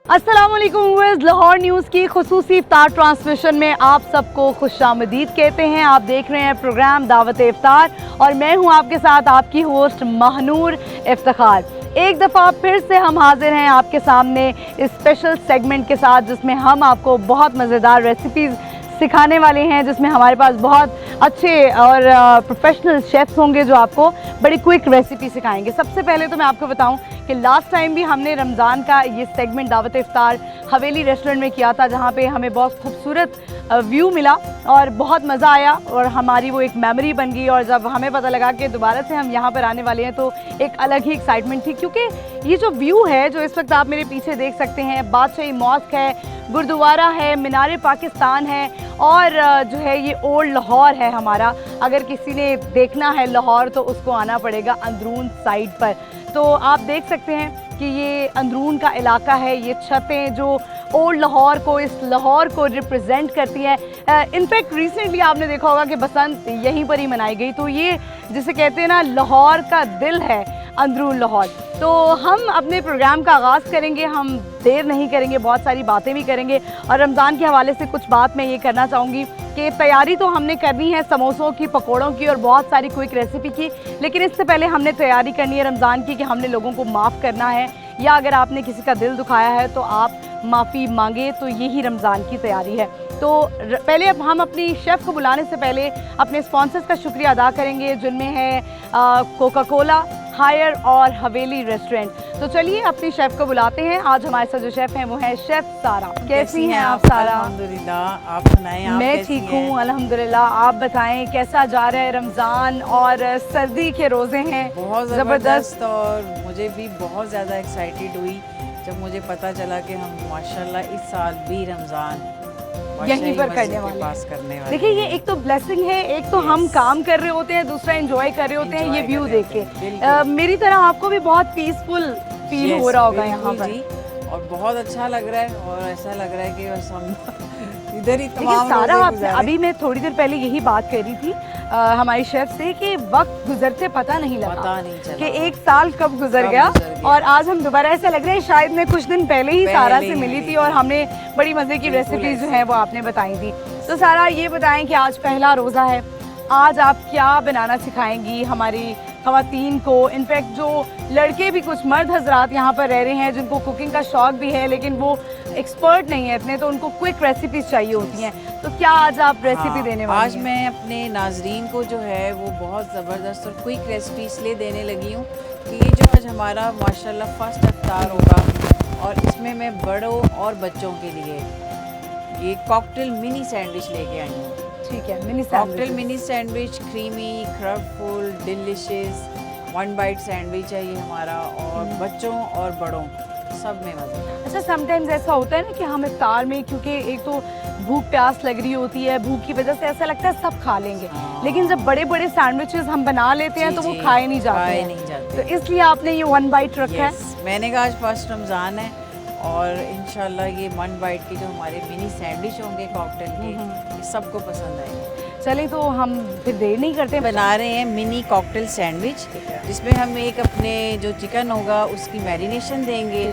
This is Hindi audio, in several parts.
अस्सलाम वालेकुम व्यूअर्स, लाहौर न्यूज़ की खुसूसी इफ्तार ट्रांसमिशन में आप सबको खुशामदीद कहते हैं। आप देख रहे हैं प्रोग्राम दावत इफ्तार और मैं हूं आपके साथ आपकी होस्ट महनूर इफ्तिखार। एक दफ़ा फिर से हम हाजिर हैं आपके सामने इस स्पेशल सेगमेंट के साथ, जिसमें हम आपको बहुत मज़ेदार रेसिपीज़ सिखाने वाले हैं, जिसमें हमारे पास बहुत अच्छे और प्रोफेशनल शेफ़्स होंगे जो आपको बड़ी क्विक रेसिपी सिखाएंगे। सबसे पहले तो मैं आपको बताऊं कि लास्ट टाइम भी हमने रमज़ान का ये सेगमेंट दावत इफ्तार हवेली रेस्टोरेंट में किया था, जहाँ पे हमें बहुत खूबसूरत व्यू मिला और बहुत मज़ा आया और हमारी वो एक मेमोरी बन गई। और जब हमें पता लगा कि दोबारा से हम यहाँ पर आने वाले हैं तो एक अलग ही एक्साइटमेंट थी, क्योंकि ये जो व्यू है जो इस वक्त आप मेरे पीछे देख सकते हैं, बादशाही मॉस्क है, गुरुद्वारा है, मीनार पाकिस्तान है और जो है ये ओल्ड लाहौर है हमारा। अगर किसी ने देखना है लाहौर तो उसको आना पड़ेगा अंदरून साइड पर। तो आप देख सकते हैं कि ये अंदरून का इलाका है, ये छतें जो ओल्ड लाहौर को, इस लाहौर को रिप्रेजेंट करती हैं। इनफैक्ट रिसेंटली आपने देखा होगा कि बसंत यहीं पर ही मनाई गई। तो ये जिसे कहते हैं ना लाहौर का दिल है अंदरून लाहौर। तो हम अपने प्रोग्राम का आगाज़ करेंगे, हम देर नहीं करेंगे, बहुत सारी बातें भी करेंगे और रमज़ान के हवाले से कुछ बात मैं ये करना चाहूँगी कि तैयारी तो हमने करनी है समोसों की, पकौड़ों की और बहुत सारी क्विक रेसिपी की, लेकिन इससे पहले हमने तैयारी करनी है रमज़ान की कि हमने लोगों को माफ़ करना है, या अगर आपने किसी का दिल दुखाया है तो आप माफ़ी मांगे। तो यही रमज़ान की तैयारी है। तो पहले अब हम अपनी शेफ़ को बुलाने से पहले अपने स्पॉन्सर्स का शुक्रिया अदा करेंगे, जिनमें है कोका कोला, हायर और हवेली रेस्टोरेंट। तो चलिए अपनी शेफ़ को बुलाते हैं। आज हमारे साथ जो शेफ़ हैं वो है शेफ़ सारा। कैसी हैं आप सारा? अल्हम्दुलिल्लाह, आप सुनाएं, आप मैं ठीक हूँ अल्हम्दुलिल्लाह। आप बताएं कैसा जा रहा है रमज़ान और सर्दी के रोज़े हैं? बहुत ज़बरदस्त। और मुझे भी बहुत ज़्यादा एक्साइटेड हुई जब मुझे पता चला कि हम माशाल्लाह इस साल भी रमज़ान यहीं पर करने वाले। देखिए ये एक तो ब्लेसिंग है, एक तो हम काम कर रहे होते हैं, दूसरा एंजॉय कर रहे होते हैं ये व्यू देख के। मेरी तरह आपको भी बहुत पीसफुल फील हो रहा होगा यहाँ पर और बहुत अच्छा लग रहा है और ऐसा लग रहा है कि बस हम इधर ही तमाम सारा आपसे अभी मैं थोड़ी देर पहले यही बात कर रही थी हमारी शेफ से कि वक्त गुजरते पता नहीं लगा कि एक साल कब गुजर गया। और आज हम दोबारा ऐसा लग रहा है शायद मैं कुछ दिन पहले ही सारा से मिली थी और हमने बड़ी मज़े की रेसिपीज जो है वो आपने बताई थी। तो सारा ये बताएं कि आज पहला रोज़ा है, आज आप क्या बनाना सिखाएंगी हमारी ख़वातीन को? इनफैक्ट जो लड़के भी, कुछ मर्द हजरात यहाँ पर रह रहे हैं जिनको कुकिंग का शौक़ भी है लेकिन वो एक्सपर्ट नहीं है इतने, तो उनको क्विक रेसिपीज चाहिए होती हैं। तो क्या आज आप रेसिपी देने वाली हैं? आज मैं अपने नाजरीन को जो है वो बहुत ज़बरदस्त और क्विक रेसिपी इसलिए देने लगी हूँ कि ये जो आज हमारा माशाल्लाह फर्स्ट इफ्तार होगा और इसमें मैं बड़ों और बच्चों के लिए ये कॉकटेल मिनी सैंडविच लेके आई हूँ। ठीक है, mini cocktail mini sandwich, creamy, क्रफुल, डिलिशियस वन बाइट सैंडविच है ये हमारा, और बच्चों और बड़ों सब में मज़ा। अच्छा, समटाइम्स ऐसा होता है ना कि हम इफ्तार में, क्योंकि एक तो भूख प्यास लग रही होती है, भूख की वजह से ऐसा लगता है सब खा लेंगे, लेकिन जब बड़े बड़े सैंडविचेस हम बना लेते हैं तो वो खाए नहीं जाते। तो इसलिए आपने ये वन बाइट रखा है। मैंने कहा आज फर्स्ट रमज़ान है और इंशाल्लाह ये वन बाइट की जो हमारे मिनी सैंडविच होंगे कॉकटेल के, ये सबको पसंद आएंगे। चलिए तो हम फिर देर नहीं करते, बना रहे हैं मिनी कॉकटेल सैंडविच, जिसमें हम एक अपने जो चिकन होगा उसकी मैरिनेशन देंगे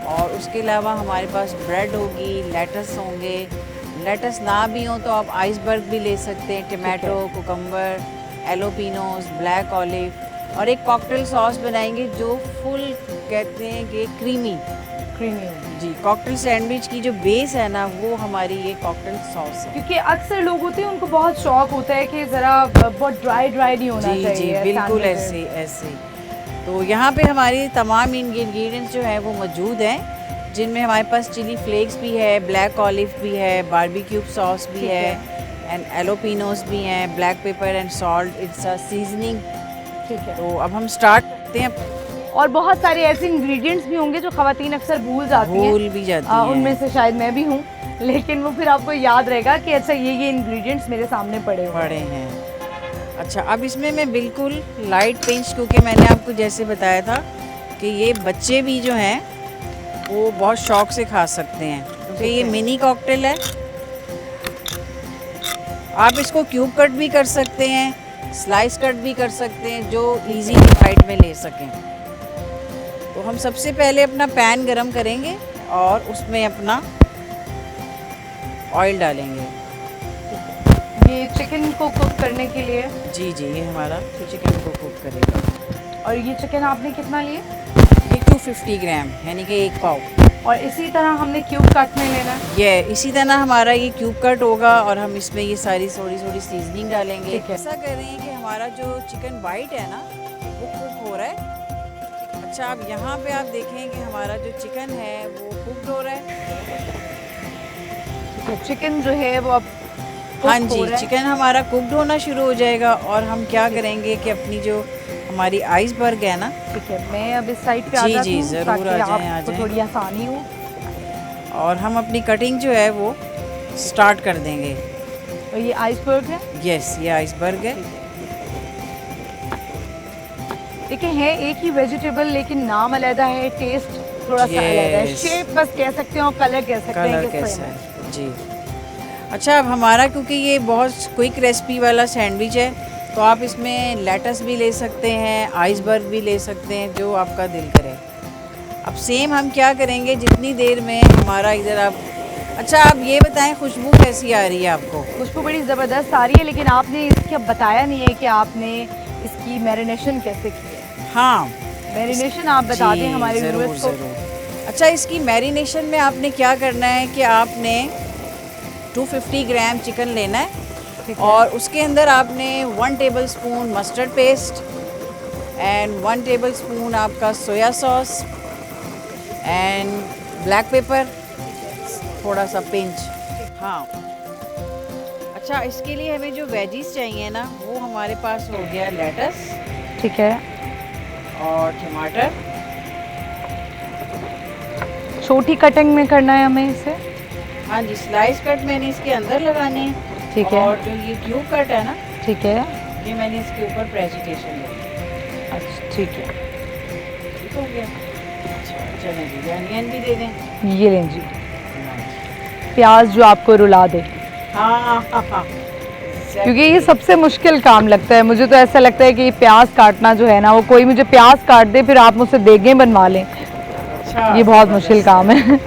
और उसके अलावा हमारे पास ब्रेड होगी, लेटस होंगे, लेटस ना भी हो तो आप आइसबर्ग भी ले सकते हैं, टमाटो, कुकम्बर, एलोपिनोस, ब्लैक ऑलिव, और एक कॉकटेल सॉस बनाएंगे जो फुल कहते हैं कि क्रीमी जी। कॉकटेल सैंडविच की जो बेस है ना वो हमारी ये कॉकटेल सॉस है, क्योंकि अक्सर लोग होते हैं उनको बहुत शौक होता है कि ज़रा बहुत ड्राई नहीं होना चाहिए। जी बिल्कुल ऐसे। तो यहाँ पे हमारी तमाम इंग्रेडिएंट्स जो है वो मौजूद हैं, जिनमें हमारे पास चिली फ्लेक्स भी है, ब्लैक ऑलिव भी है, बारबेक्यू सॉस भी है एंड एलोपिनोस भी हैं, black pepper and salt, it's a seasoning. ठीक है, तो अब हम स्टार्ट करते हैं। और बहुत सारे ऐसे इंग्रेडिएंट्स भी होंगे जो ख़वातीन अक्सर भूल जाती हैं, उनमें से शायद मैं भी हूँ, लेकिन वो फिर आपको याद रहेगा कि अच्छा ये इंग्रेडिएंट्स मेरे सामने पड़े हैं। अच्छा, अब इसमें मैं बिल्कुल लाइट पिंच, क्योंकि मैंने आपको जैसे बताया था कि ये बच्चे भी जो हैं वो बहुत शौक से खा सकते हैं, क्योंकि ये मिनी कॉकटेल है। आप इसको क्यूब कट भी कर सकते हैं, स्लाइस कट भी कर सकते हैं, जो इजीली बाइट में ले सकें। तो हम सबसे पहले अपना पैन गरम करेंगे और उसमें अपना ऑयल डालेंगे। ये चिकन को कुक करने के लिए। जी जी, ये हमारा चिकन को कुक करेगा। और ये चिकन आपने कितना लिया? ये 250 ग्राम यानी कि 1 पाव। और इसी तरह हमने क्यूब कट में लेना है। ये इसी तरह हमारा ये क्यूब कट होगा और हम इसमें ये सारी थोड़ी थोड़ी सीजनिंग डालेंगे। ठीक है। ऐसा कर रहे हैं कि हमारा जो चिकन बाइट है ना वो कुक हो रहा है। अच्छा, अब यहाँ पे आप देखें कि हमारा जो चिकन है वो कुक हो रहा है। तो चिकन जो है वो अब हाँ cook हो जी, रहा है। चिकन हमारा कुकड होना शुरू हो जाएगा और हम क्या करेंगे कि अपनी जो हमारी आइसबर्ग है ना, ठीक है, मैं अब इस साइड पे आ जी, जाती जी, हूँ ज़रूर ताकि आ जाएं, आ आपको जाएं। थोड़ी आसानी हो। और हम अपनी कटिंग जो है वो स्टार्ट कर देंगे। और ये आइसबर्ग है। यस, ये आइसबर्ग है। देखिए है एक ही वेजिटेबल लेकिन नाम अलग है, टेस्ट थोड़ा सा अलग है, Yes. शेप बस कह सकते हैं और कलर कह सकते हैं कलर कि कैसा same है जी। अच्छा, अब हमारा क्योंकि ये बहुत क्विक रेसिपी वाला सैंडविच है तो आप इसमें लेटस भी ले सकते हैं, आइसबर्ग भी ले सकते हैं, जो आपका दिल करे। अब सेम हम क्या करेंगे, जितनी देर में हमारा इधर आप, अच्छा आप ये बताएं खुशबू कैसी आ रही है आपको? खुशबू बड़ी ज़बरदस्त आ रही है, लेकिन आपने इसका बताया नहीं है कि आपने इसकी मैरिनेशन कैसे की है। हाँ, मैरिनेशन आप बता दें हमारे ज़रूर व्यूअर्स को। ज़रूर। अच्छा, इसकी मैरिनेशन में आपने क्या करना है कि आपने 250 ग्राम चिकन लेना है ठीक है। और उसके अंदर आपने 1 tablespoon mustard paste and 1 tablespoon आपका soya sauce and black pepper, थोड़ा सा पिंच। हाँ, अच्छा इसके लिए हमें जो वेजीज चाहिए ना वो हमारे पास हो गया लेटस ठीक है, और टमाटर। छोटी कटिंग में करना है हमें इसे। हाँ जी, स्लाइस कट मैंने इसके अंदर लगाने हैं। ठीक है। और जो ये क्यूब कट है ना, ठीक है, ये मैंने इसके ऊपर प्रेसिटेशन दी। अच्छा ठीक है, ठीक हो गया। अच्छा चलें जी, अनियन भी दे दें। ये लें जी, प्याज जो आपको रुला दे, हाँ हाँ हाँ, क्योंकि ये सबसे मुश्किल काम लगता है मुझे। तो ऐसा लगता है कि प्याज काटना जो है ना, वो कोई मुझे प्याज काट दे फिर आप मुझसे देगें बनवा लें, अच्छा, ये बहुत मुश्किल काम है।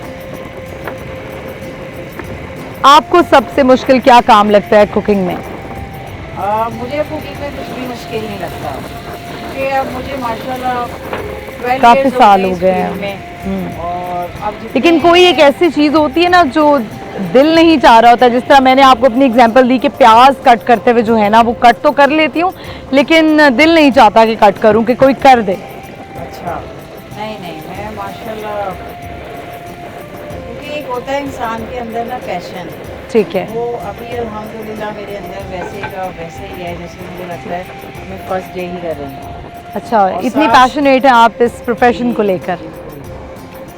आपको सबसे मुश्किल क्या काम लगता है कुकिंग में? मुझे कुकिंग में कुछ भी मुश्किल नहीं लगता क्योंकि अब मुझे माशाल्लाह 12 काफी years साल हो इस गए फील्ड हैं। में। और अब जितने- लेकिन कोई एक ऐसी चीज़ होती है ना जो दिल नहीं चाह रहा होता, जिस तरह मैंने आपको अपनी एग्जांपल दी कि प्याज कट करते हुए जो है ना वो कट तो कर लेती हूँ लेकिन दिल नहीं चाहता कि कट करूँ, कि कोई कर दे। अच्छा, नहीं नहीं, मैं माशाल्लाह, क्योंकि एक होता है इंसान के अंदर ना पैशन, ठीक है, वो अभी अल्हम्दुलिल्लाह मेरे अंदर वैसे का वैसे ही है जैसे मुझे लगता है मैं फर्स्ट डे ही कर रही हूँ। अच्छा, और इतनी साथ- पैशनेट हैं आप इस प्रोफेशन को लेकर।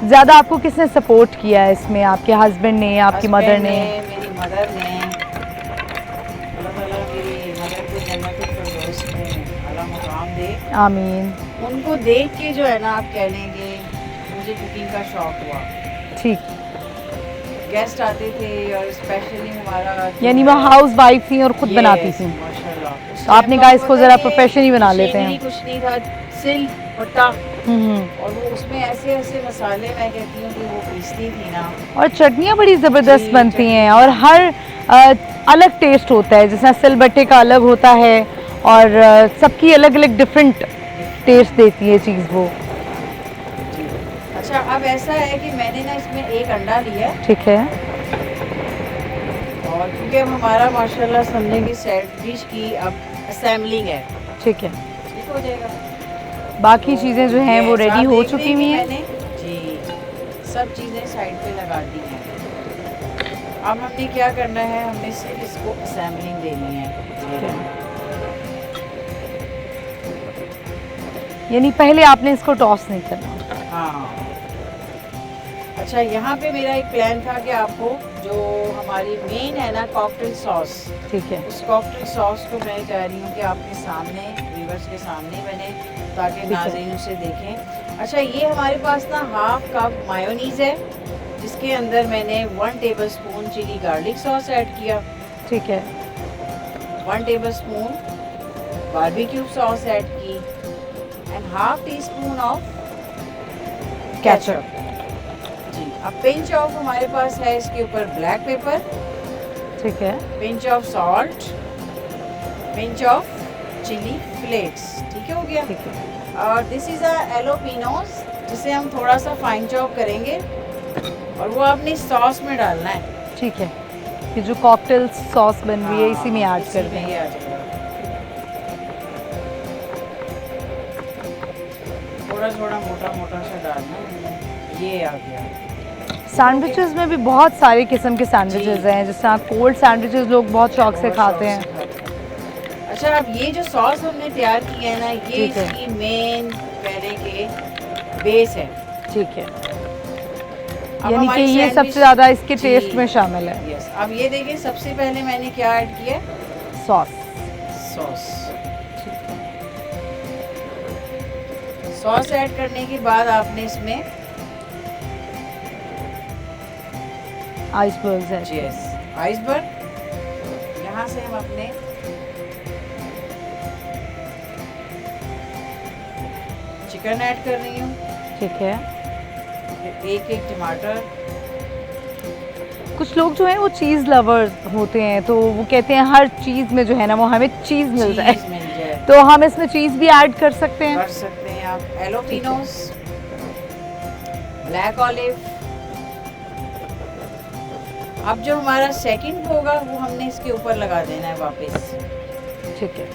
ज़्यादा आपको किसने सपोर्ट किया है इसमें? आपके हस्बैंड ने, आपकी मदर ने? मेरी मदर ने। अल्लाह ताला मेरी मदर को जन्नतुल फिरदौस में आला मुकाम दे। आमीन। उनको देख के जो है ना आप कह लेंगे मुझे कुकिंग का शौक हुआ। ठीक, गेस्ट आते थे और स्पेशली हमारा यानी वो हाउस वाइफ थी और खुद बनाती थी। माशाल्लाह। उस तो आपने टाइम कहा आपको इसको पता ज़रा है प्रोफेशन ही बना लेते मशीनरी हैं। कुछ नहीं था, सिल पट्टा, हम्म। और वो उसमें ऐसे ऐसे मसाले मैं कहती हूँ कि वो पीसती थी ना। और चटनियाँ बड़ी ज़बरदस्त जी, बनती चटनी। हैं और हर अलग टेस्ट होता है, जैसा सिलबट्टे का अलग होता है और सबकी अलग अलग डिफरेंट टेस्ट देती है चीज़ वो। अच्छा, अब ऐसा है कि मैंने ना इसमें एक अंडा लिया ठीक है, और क्योंकि अब हमारा माशाल्लाह समझे कि सैंडविच की अब असेंबलिंग है, ठीक है, ठीक हो जाएगा। बाकी चीज़ें जो हैं वो Yes, रेडी आप हो देख चुकी रहे हुई कि हैं। मैंने जी सब चीज़ें साइड पे लगा दी हैं। अब हमने क्या करना है, हमने सिर्फ इसको असेंबलिंग देनी है। यानी पहले आपने इसको टॉस नहीं करना। हाँ, अच्छा यहाँ पे मेरा एक प्लान था कि आपको जो हमारी मेन है ना कॉकटेल सॉस, ठीक है, उस कॉकटेल सॉस को मैं चाह रही हूँ कि आपके सामने, व्यूअर्स के सामने बने ताकि है। नाज़रीन उसे देखें। अच्छा, ये हमारे पास ना हाफ कप मायोनीज़ है जिसके अंदर मैंने 1 tablespoon chilli garlic sauce add किया, ठीक है, 1 टेबलस्पून बारबेक्यू सॉस ऐड की and half teaspoon of ketchup. जी। अब पिंच ऑफ हमारे पास है इसके ऊपर ब्लैक पेपर, ठीक है, pinch of salt, pinch of chilli flakes, ठीक है, हो गया। ठीक है। और दिस इज अ एलोपिनोस, जिसे हम थोड़ा सा फाइन चॉप करेंगे और वो आपने सॉस में डालना है। ठीक है, ये जो कॉकटेल सॉस बन रही है इसी में ऐड इसी कर में देंगे। ये आ जाएगा। थोड़ा थोड़ा मोटा मोटा सा डालना है। ये आ गया। सैंडविचेस में भी बहुत सारे किस्म के सैंडविचेस जी। हैं, जैसे कोल्ड सैंडविचेस लोग बहुत शौक से बहुत खाते शौक हैं। से खाते हैं। अच्छा, अब ये जो सॉस हमने तैयार की है ना, ये ठीक है। इसकी मेन पहले के बेस है। ठीक है, अब यानी कि हमारी ये सैंडविच- सबसे ज़्यादा इसके जी। टेस्ट में शामिल है। यस, अब ये देखिए सबसे पहले मैंने क्या ऐड किया, सॉस। सॉस। सॉस ऐड करने के बाद आपने इसमें आइसबर्ग्स है। यस आइसबर्ग, यहाँ से हम अपने चिकन ऐड कर रही हूँ, ठीक है। एक एक टमाटर। कुछ लोग जो हैं वो चीज़ लवर्स होते हैं, तो वो कहते हैं हर चीज़ में जो है ना वो हमें चीज़ मिल जाए, चीज़ मिल जाए तो हम इसमें चीज़ भी ऐड कर सकते हैं। कर सकते हैं आप। एलोपिनोस, ब्लैक ऑलिव। अब जो हमारा सेकंड होगा वो हमने इसके ऊपर लगा देना है वापस। ठीक है,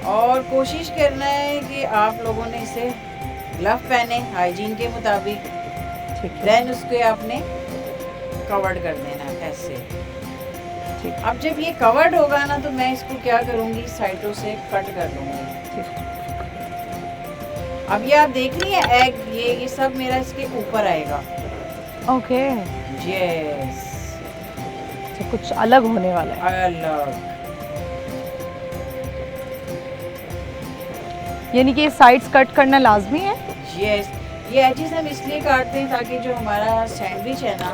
और कोशिश करना है कि आप लोगों ने इसे ग्लव पहने हाइजीन के मुताबिक, ठीक है, देन उसके आपने कवर्ड कर देना है ऐसे। ठीक अब जब ये कवर्ड होगा ना, तो मैं इसको क्या करूँगी, साइडों से कट कर दूँगी। ठीक। अब ये आप देख रही हैं एग, ये सब मेरा इसके ऊपर आएगा। ओके, यस, तो कुछ अलग होने वाला है, अलग। यानी कि साइड्स कट करना लाजमी है। यस, ये एजेस हम इसलिए काटते हैं ताकि जो हमारा सैंडविच है ना,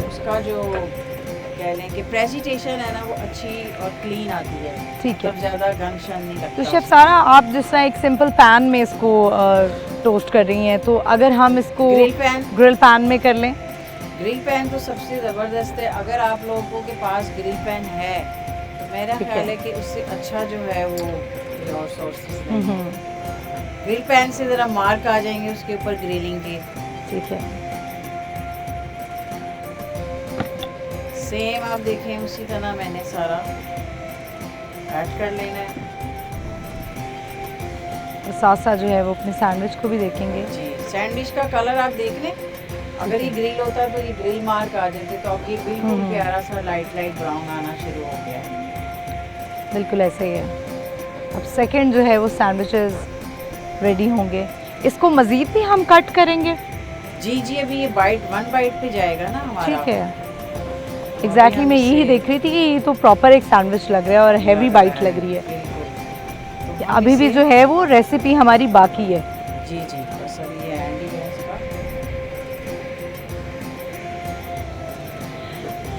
उसका जो कह लें कि प्रेजेंटेशन है ना, वो अच्छी और क्लीन आती है। ठीक है। तब ज़्यादा गंद शन नहीं लगता। तो शेफ सारा, आप जिस तरह एक सिंपल पैन में इसको टोस्ट कर रही हैं, तो अगर हम इसको ग्रिल पैन में कर लें? ग्रिल पैन तो सबसे ज़बरदस्त है। अगर आप लोगों के पास ग्रिल पैन है तो मेरा ठीक ख्याल है। है कि उससे अच्छा जो है वो और सोर्सेस नहीं। ग्रिल पैन से ज़रा मार्क आ जाएंगे उसके ऊपर ग्रिलिंग के। ठीक है, सेम आप देखें उसी तरह मैंने सारा ऐड कर लेना है। और साथ साथ जो है वो अपने सैंडविच को भी देखेंगे। जी, सैंडविच का कलर आप देख लें। अगर ये ग्रिल होता तो ये ग्रिल मार्क आ जाते, तो अब ये बिल्कुल प्यारा सा लाइट लाइट ब्राउन आना शुरू हो गया है। बिल्कुल ऐसे ही है। अब सेकंड जो है वो सैंडविचेस रेडी होंगे। इसको मज़ीद भी हम कट करेंगे? जी जी, अभी ये वन बाइट पे जाएगा ना हमारा। ठीक है, एग्जैक्टली मैं यही देख रही थी कि ये तो प्रॉपर एक सैंडविच लग रहा है और हैवी बाइट लग रही है। बिल्कुल। तो हम अभी भी इसे- जो है वो रेसिपी हमारी बाकी है। जी जी, बस अभी ये एंड ही है इसका।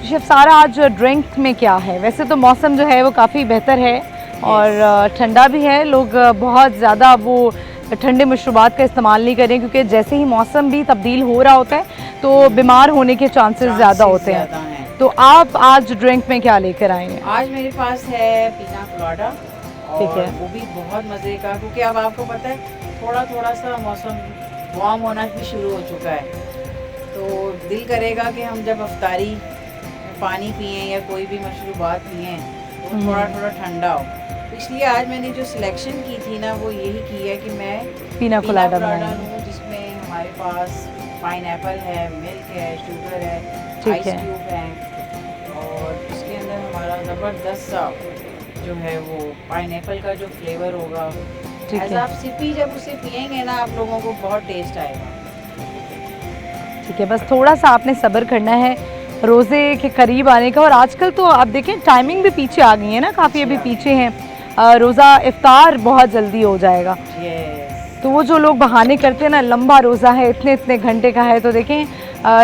शेफ सारा, आज ड्रिंक में क्या है? वैसे तो मौसम जो है वो काफ़ी बेहतर है और ठंडा भी है। लोग बहुत ज़्यादा वो ठंडे मशरूबात का इस्तेमाल नहीं करें, क्योंकि जैसे ही मौसम भी तब्दील हो रहा होता है तो बीमार होने के चांसेस ज़्यादा होते हैं। तो आप आज ड्रिंक में क्या लेकर आएंगे? आज मेरे पास है पीना कोलाडा, ठीक और है। वो भी बहुत मज़े का, क्योंकि अब आपको पता है थोड़ा थोड़ा सा मौसम वार्म होना भी शुरू हो चुका है। तो दिल करेगा कि हम जब अफ्तारी में पानी पिएं या कोई भी मशरूबात पिएं तो थोड़ा थोड़ा ठंडा हो। इसलिए आज मैंने जो सिलेक्शन की थी ना, वो यही की है कि मैं पीना कोलाडा लूँ, बनाएंगे। जिसमें हमारे पास पाइनएप्पल है, मिल्क है, शुगर है, ठीक आइस है। क्यूब है, और उसके अंदर हमारा ज़बरदस्त सा जो है वो पाइनएप्पल का जो फ्लेवर होगा। ठीक ऐसा है। आप सिपी जब उसे पियेंगे ना, आप लोगों को बहुत टेस्ट आएगा। ठीक है, बस थोड़ा सा आपने सब्र करना है रोज़े के करीब आने का। और आजकल तो आप देखें टाइमिंग भी पीछे आ गई है ना, काफ़ी अभी पीछे हैं। रोज़ा इफ्तार बहुत जल्दी हो जाएगा। यस, तो वो जो लोग बहाने करते हैं ना, लंबा रोज़ा है, इतने इतने घंटे का है, तो देखें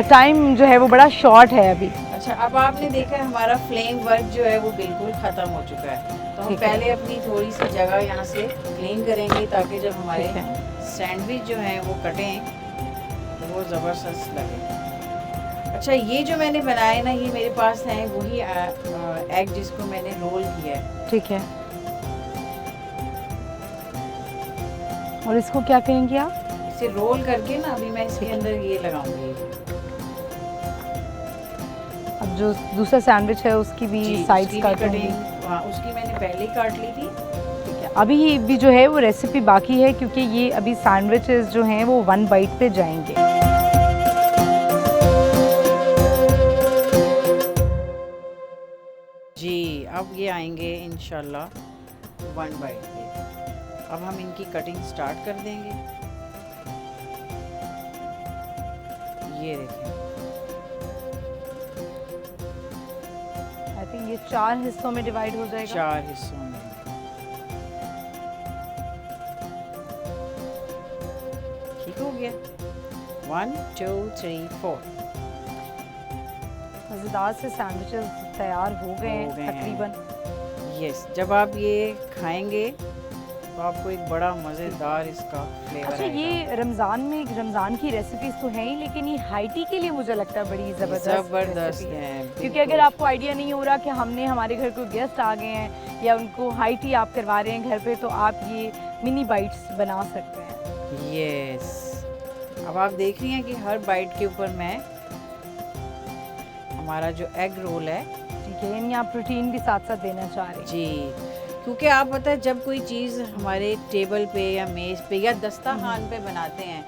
टाइम जो है वो बड़ा शॉर्ट है अभी। अच्छा, अब आपने देखा है हमारा फ्लेम वर्क जो है वो बिल्कुल ख़त्म हो चुका है। तो हम ठीक है। पहले अपनी थोड़ी सी जगह यहाँ से क्लीन करेंगे, ताकि जब हमारे ठीक है। सैंडविच जो है वो कटें तो वो ज़बरदस्त लगे। अच्छा, ये जो मैंने बनाए ना, ये मेरे पास है वही एग जिसको मैंने रोल किया है। ठीक है, और इसको क्या कहेंगे आप? इसे रोल करके ना अभी मैं इसके अंदर ये लगाऊंगी। अब जो दूसरा सैंडविच है उसकी भी जी, साइड्स उसकी भी काटूंगी। कटिंग, हाँ, उसकी मैंने पहले ही काट ली थी। ठीक है, अभी भी जो है वो रेसिपी बाकी है, क्योंकि ये अभी सैंडविचेस जो हैं वो 1 बाइट पे जाएंगे। जी, अब ये आएंगे इंशाल्लाह 1 बाइट पे। अब हम इनकी कटिंग स्टार्ट कर देंगे। ये देखें, आई थिंक ये 4 हिस्सों में डिवाइड हो जाएगा। 4 हिस्सों में। ठीक हो गया। 1 2 3 4। मज़ेदार से सैंडविचेस तैयार हो गए हैं तकरीबन। यस, जब आप ये खाएंगे तो आपको एक बड़ा मज़ेदार इसका फ्लेवर अच्छा, आएगा। ये रमज़ान की रेसिपीज तो हैं ही, लेकिन ये हाई टी के लिए मुझे लगता है बड़ी ज़बरदस्त रेसिपी है। है, क्योंकि अगर आपको आइडिया नहीं हो रहा कि हमने हमारे घर कोई गेस्ट आ गए हैं या उनको हाई टी आप करवा रहे हैं घर पे, तो आप ये मिनी बाइट्स बना सकते हैं। यस, अब आप देख रही हैं कि हर बाइट के ऊपर मैं हमारा जो एग रोल है, ठीक है, यानी आप प्रोटीन भी साथ साथ देना चाह रहे हैं। जी, क्योंकि आप पता है जब कोई चीज़ हमारे टेबल पे या मेज़ पे या दस्तरखान पे बनाते हैं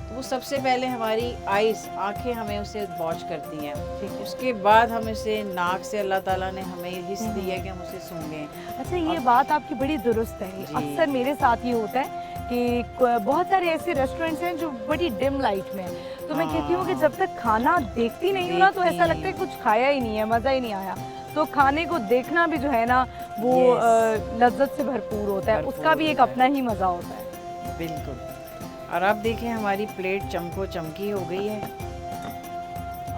तो वो सबसे पहले हमारी आंखें हमें उसे वॉच करती हैं। ठीक है। उसके बाद हम इसे नाक से अल्लाह ताला ने हमें हिस्स दी है कि हम उसे सूंघें। अच्छा, ये बात आपकी बड़ी दुरुस्त है। जी। अक्सर मेरे साथ ये होता है कि बहुत सारे ऐसे रेस्टोरेंट्स हैं जो बड़ी डिम लाइट में हैं, तो मैं कहती हूँ कि जब तक खाना देखती नहीं हूँ ना तो ऐसा लगता है कुछ खाया ही नहीं है, मज़ा ही नहीं आया। तो खाने को देखना भी जो है ना वो लज्जत से भरपूर होता है, उसका भी एक अपना ही मज़ा होता है। बिल्कुल। और आप देखें हमारी प्लेट चमको चमकी हो गई है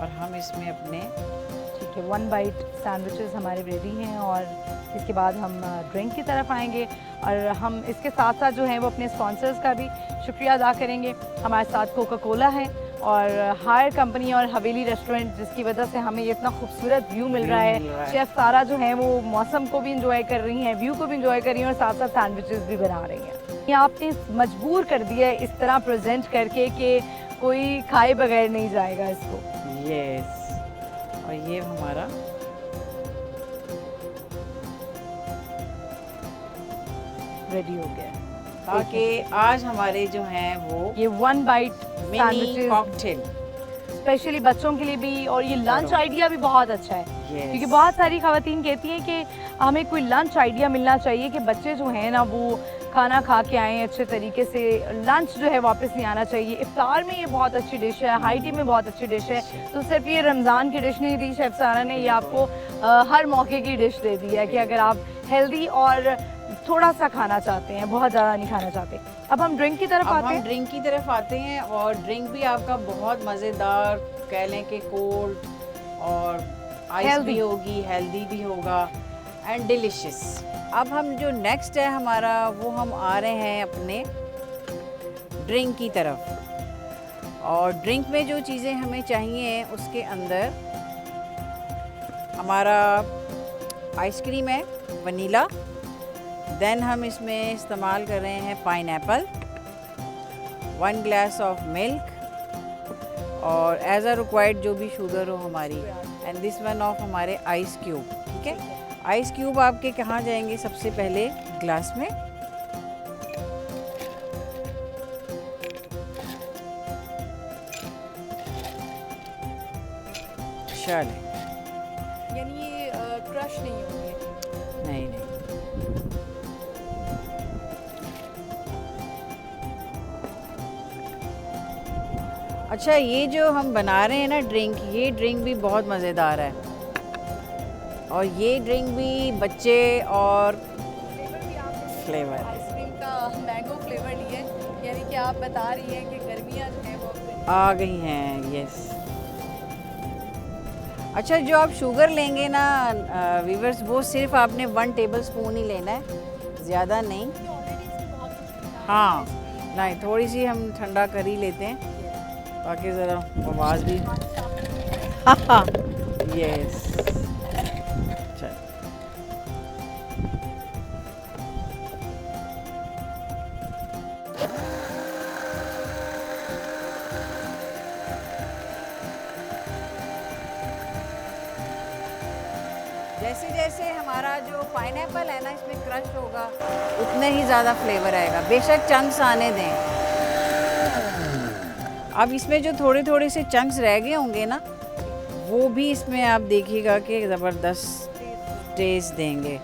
और हम इसमें अपने ठीक है, 1 बाइट सैंडविचेस हमारे रेडी हैं और इसके बाद हम ड्रिंक की तरफ आएंगे। और हम इसके साथ साथ जो है वो अपने स्पॉन्सर्स का भी शुक्रिया अदा करेंगे। हमारे साथ कोका कोला है और हायर कंपनी और हवेली रेस्टोरेंट, जिसकी वजह से हमें ये इतना खूबसूरत व्यू मिल रहा है। शेफ सारा जो है वो मौसम को भी इंजॉय कर रही हैं, व्यू को भी इंजॉय कर रही हैं और साथ साथ सैंडविचेस भी बना रही हैं। ये आपने मजबूर कर दिया है इस तरह प्रेजेंट करके कि कोई खाए बगैर नहीं जाएगा इसको। यस, और ये हमारा रेडी हो गया है। ताकि आज हमारे जो हैं वो ये 1 bite mini sandwiches cocktail specially बच्चों के लिए भी, और ये लंच आइडिया भी बहुत अच्छा है। Yes. क्योंकि बहुत सारी खवातीन कहती हैं कि हमें कोई लंच आइडिया मिलना चाहिए कि बच्चे जो हैं ना वो खाना खा के आएँ अच्छे तरीके से, लंच जो है वापस नहीं आना चाहिए। इफ्तार में ये बहुत अच्छी डिश है, हाई टी में बहुत अच्छी डिश है। तो सिर्फ ये रमज़ान की डिश नहीं दी शेफ सारा ने, ये आपको हर मौके की डिश दे दी है कि अगर आप हेल्दी और थोड़ा सा खाना चाहते हैं, बहुत ज़्यादा नहीं खाना चाहते। अब हम ड्रिंक की तरफ अब आते हम हैं। ड्रिंक की तरफ आते हैं और ड्रिंक भी आपका बहुत मज़ेदार, कह लें कि कोल्ड और आइस Healthy. भी होगी, हेल्दी भी होगा एंड डिलिशियस। अब हम जो नेक्स्ट है हमारा, वो हम आ रहे हैं अपने ड्रिंक की तरफ। और ड्रिंक में जो चीज़ें हमें चाहिए उसके अंदर हमारा आइसक्रीम है, वनीला। देन हम इसमें इस्तेमाल कर रहे हैं पाइनएप्पल, 1 ग्लास ऑफ मिल्क और एज अ रिक्वायर्ड जो भी शुगर हो हमारी, एंड दिस वन ऑफ हमारे आइस क्यूब। ठीक है, आइस क्यूब आपके कहाँ जाएंगे? सबसे पहले ग्लास में, चलें, यानी ये क्रश नहीं होंगे। नहीं नहीं, अच्छा, ये जो हम बना रहे हैं ना ड्रिंक, ये ड्रिंक भी बहुत मज़ेदार है और ये ड्रिंक भी बच्चे और फ्लेवर आइसक्रीम का मैंगो फ्लेवर लिया है, यानी कि आप बता रही हैं कि गर्मियाँ जो है वो आ गई हैं। यस, अच्छा, जो आप शुगर लेंगे ना वीवर्स, वो सिर्फ आपने 1 टेबल स्पून ही लेना है, ज़्यादा नहीं। हाँ, नहीं, थोड़ी सी हम ठंडा कर ही लेते हैं ताकि ज़रा आवाज़ भी। यस। चल जैसे जैसे हमारा जो पाइनएप्पल है ना इसमें क्रश होगा उतने ही ज़्यादा फ्लेवर आएगा, बेशक चंक्स आने दें। अब इसमें जो थोड़े थोड़े से चंक्स रह गए होंगे ना वो भी इसमें आप देखिएगा कि ज़बरदस्त टेस्ट देंगे।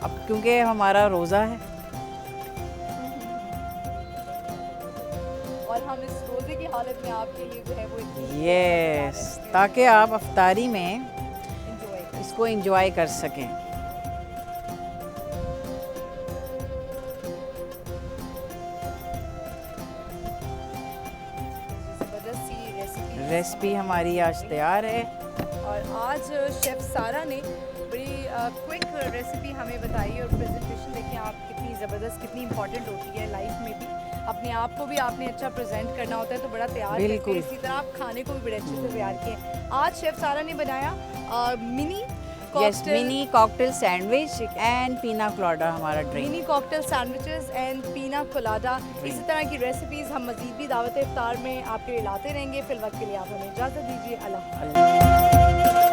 अब क्योंकि हमारा रोज़ा है और हम इस रोजे की हालत में आपके लिए जो है वो यस, ताकि आप अफ्तारी में एंजॉय इसको एंजॉय कर सकें। जबरदस्त सी रेसिपी। रेसिपी हमारी आज तैयार है। और आज शेफ़ सारा ने बड़ी क्विक रेसिपी हमें बताई और प्रेजेंटेशन देखिए आप कितनी ज़बरदस्त, कितनी इंपॉर्टेंट होती है लाइफ में भी। अपने आप को भी आपने अच्छा प्रेजेंट करना होता है तो बड़ा तैयार करते बिल्कुल। हैं, इसी तरह आप खाने को भी बड़े अच्छे से तैयार किए। आज शेफ़ सारा ने बनाया mini yes, mini cocktail sandwich and पीना कोलाडा हमारा drink. Mini cocktail sandwiches and पीना कोलाडा। इसी तरह की रेसिपीज़ हम मज़ीद भी दावत इफ्तार में आपके लिए लाते रहेंगे। फिल वक्त के लिए आप हमें इजाज़त दीजिए। अल्लाह।